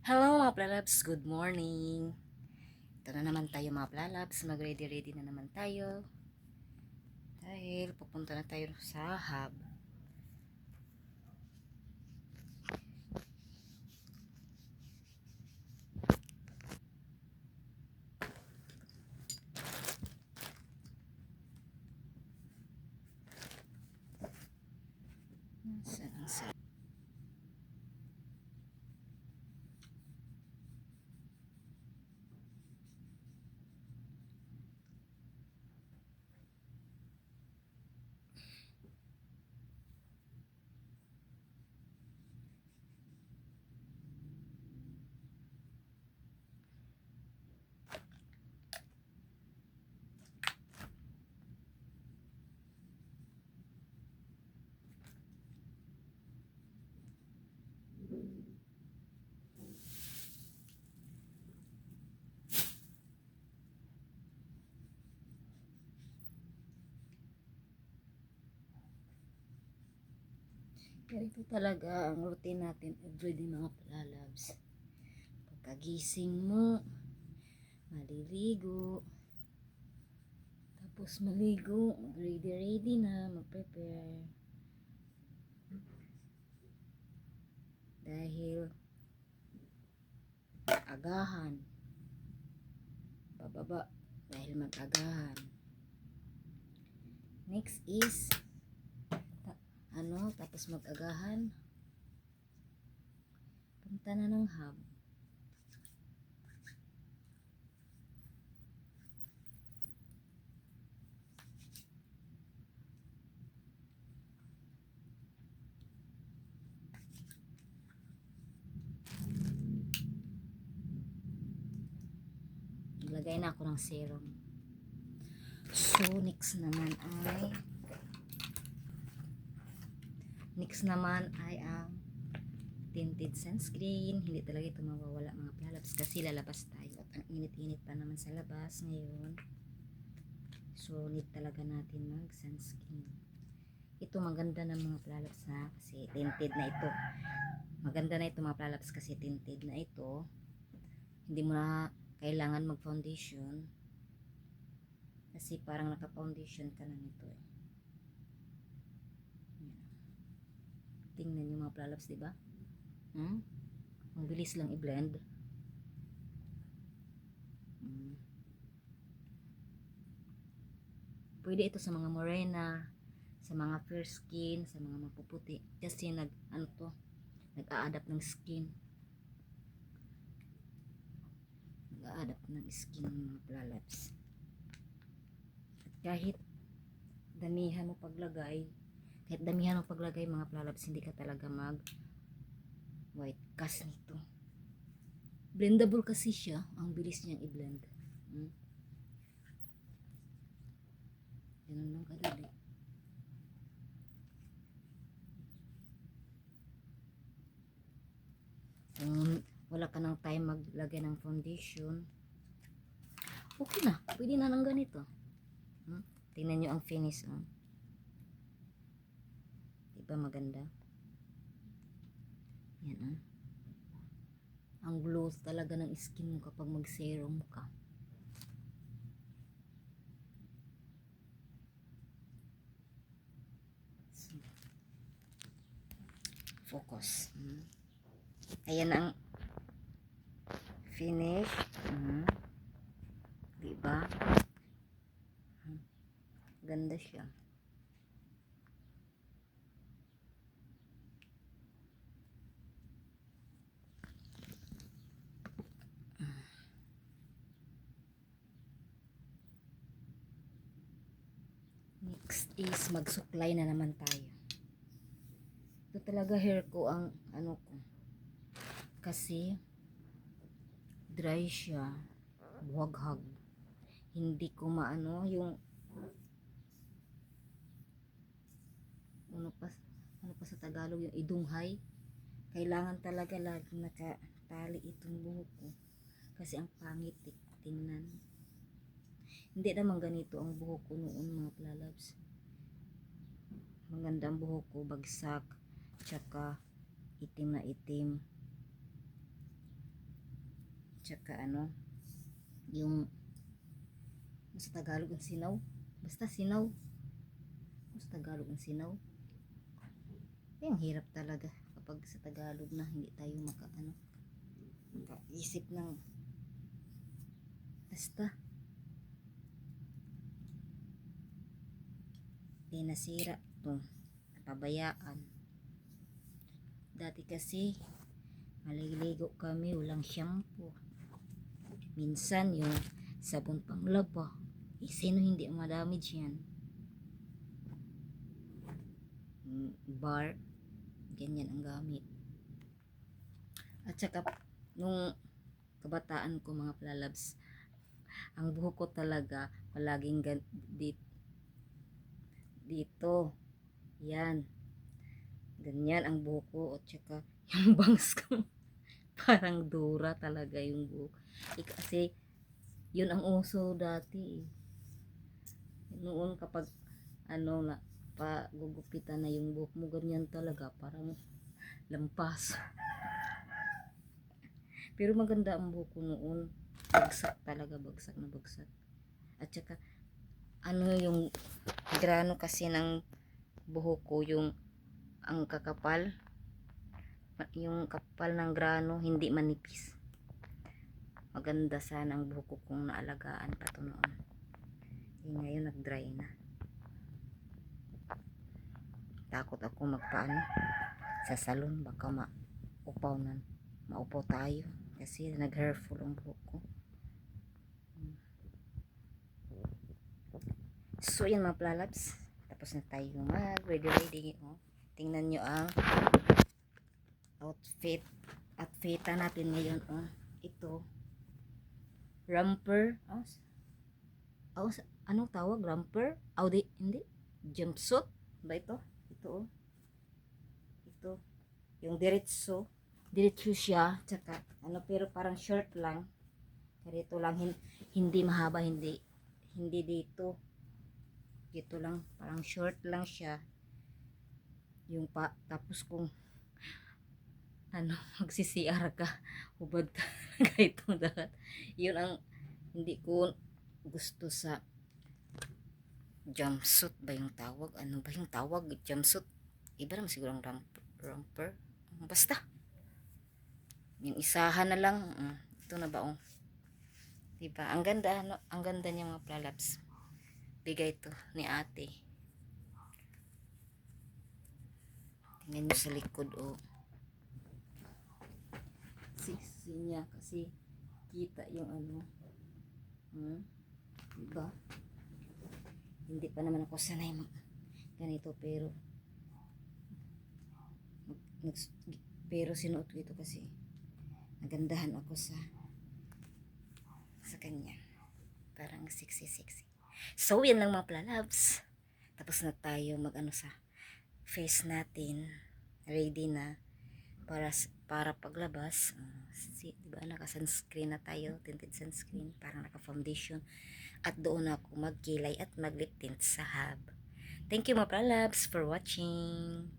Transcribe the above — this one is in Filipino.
Hello mga plalabs, good morning. Ito na naman tayo mga plalabs, mag-ready-ready na naman tayo. Dahil pupunta na tayo sa hub. Saan ang sa Ganito talaga ang routine natin everyday mga plalabs. Pagkagising mo, maliligo, tapos maligo, mag-ready-ready na, mag-prepare. Dahil agahan, bababa, dahil mag-agahan. Next is tapos mag-agahan, punta na ng hub. Naglagay na ako ng serum. So next naman ay ang tinted sunscreen. Hindi talaga ito mawawala mga plalabs kasi lalabas tayo at ang init-init pa naman sa labas ngayon. So need talaga natin mag sunscreen. Ito maganda ng mga plalabs na kasi tinted na ito. Maganda na ito mga plalabs kasi tinted na ito. Hindi mo na kailangan mag foundation kasi parang naka foundation ka na nito eh. Tingnan nyo mga plalabs, diba? Ang bilis lang i-blend. Pwede ito sa mga morena, sa mga fair skin, sa mga mapuputi. Kasi nag-a-adapt ng skin. Nag-a-adapt ng skin ng mga plalabs. At kahit damihan mo paglagay mga plalabs, hindi ka talaga mag white cast nito. Blendable kasi siya, ang bilis niyang i-blend. Ganun lang kadali. Kung wala ka ng time maglagay ng foundation, okay na, pwede na ng ganito. Tingnan nyo ang finish. Diba maganda? Yan. Ang glow talaga ng skin mo kapag mag-serum ka. So, focus. Ayan ang finish. Diba? Ganda siya. Next is magsuklay na naman tayo. Ito talaga hair ko ang ko. Kasi dry siya. Buhaghag. Hindi ko maano yung ano pa sa Tagalog yung idunghay. Kailangan talaga lagi nakatali itong buhok ko. Kasi ang pangit tingnan. Hindi naman ganito ang buhok ko noon mga plalabs. Maganda ang buhok ko, bagsak, tsaka itim na itim. tsaka ano, yung sa Tagalog ang sinaw. Basta sinaw. Sa Tagalog ang sinaw. Ay, ang hirap talaga kapag sa Tagalog na hindi tayo makaisip ng basta. Di nasira to. Napabayaan. Dati kasi, maliligo kami, walang shampoo. Minsan yung sabon panglaba. Sino hindi madamage yan? Bar, ganyan ang gamit. At saka, nung kabataan ko mga plalabs, ang buhok ko talaga palaging dito. Yan. Ganyan ang buhok ko. At saka, yung bangs ko, parang dura talaga yung buhok. Kasi, yun ang uso dati. Noon kapag, na, pagugupitan na yung buhok mo, ganyan talaga. Parang lampas. Pero maganda ang buhok ko noon. Bagsak talaga, bagsak na bagsak. At saka, yung grano kasi ng buhok ko, ang kakapal, yung kapal ng grano, hindi manipis. Maganda sana ang buhok ko kung naalagaan pa to noon. Ngayon nag-dry na. Takot ako magpaano sa salon, baka maupaw tayo kasi nag-hairful ang buhok ko. So yan mga plalabs, tapos na tayo mag-ready. Tingnan nyo ang outfita natin ngayon. Ito romper. Anong tawag? Romper? Hindi. Jumpsuit ba ito? Ito. Yung diretso siya. Tsaka, pero parang short lang. Dito lang, hindi mahaba, hindi dito. Dito lang, parang short lang siya. Tapos kung magsi-CR ka, hubad ka itong dagat. Yun ang hindi ko gusto sa jumpsuit ba yung tawag? Ano ba yung tawag? Jumpsuit? Iba naman siguro ang romper. Basta. Yung isahan na lang. Ito na ba? Diba? Ang ganda, ang ganda niya mga plalabs. Bigay ito ni ate. Tingnan nyo sa likod, sexy niya kasi kita yung diba? Hindi pa naman ako sanay ganito, pero sinuot ko ito kasi nagandahan ako sa kanya. Parang sexy. So yan lang mga plalabs. Tapos na tayo sa face natin. Ready na para paglabas. Diba naka-sunscreen na tayo, tinted sunscreen, parang naka-foundation. At doon ako magkilay at mag-lip tint sa hub. Thank you mga plalabs for watching.